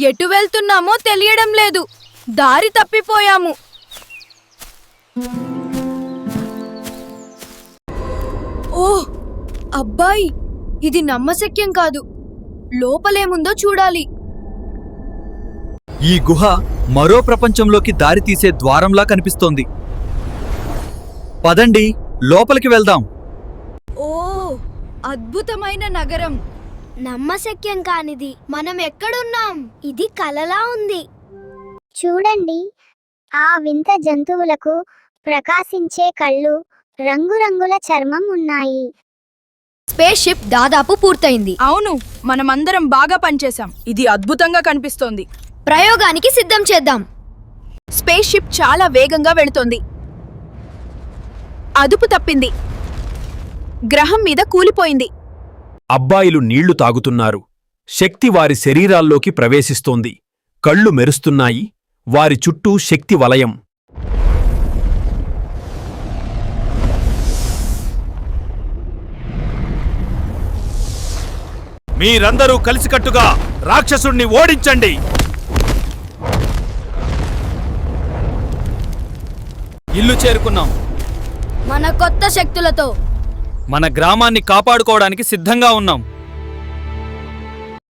ఎటు వెళ్తున్నామో తెలియడం లేదు. దారి తప్పిపోయాము. ఓహ్ అబ్బాయి, ఇది నమ్మశక్యం కాదు. లోపలేముందో చూడాలి. ఈ గుహ మరో ప్రపంచంలోకి దారితీసే ద్వారంలా కనిపిస్తోంది. పదండి, లోపలికి వెళ్దాం. ఓ అద్భుతమైన నగరం. నమ్మశక్యం కానిది. మనం ఎక్కడున్నాం? ఇది కలలా ఉంది. చూడండి, ఆ వింత జంతువులకు ప్రకాశించే కళ్ళు, రంగురంగుల చర్మం ఉన్నాయి. స్పేస్ షిప్ దాదాపు పూర్తయింది. అవును, మనమందరం బాగా పనిచేశాం. ఇది అద్భుతంగా కనిపిస్తోంది. ప్రయోగానికి సిద్ధం చేద్దాం. స్పేస్ షిప్ చాలా వేగంగా వెళుతోంది. అదుపు తప్పింది. గ్రహం మీద కూలిపోయింది. అబ్బాయిలు నీళ్లు తాగుతున్నారు. శక్తి వారి శరీరాల్లోకి ప్రవేశిస్తోంది. కళ్ళు మెరుస్తున్నాయి. వారి చుట్టూ శక్తి వలయం. మీరందరూ కలిసికట్టుగా రాక్షసుణ్ణి ఓడించండి. ఇల్లు చేరుకున్నాం. మన కొత్త శక్తులతో మన గ్రామాన్ని కాపాడుకోవడానికి సిద్ధంగా ఉన్నాం.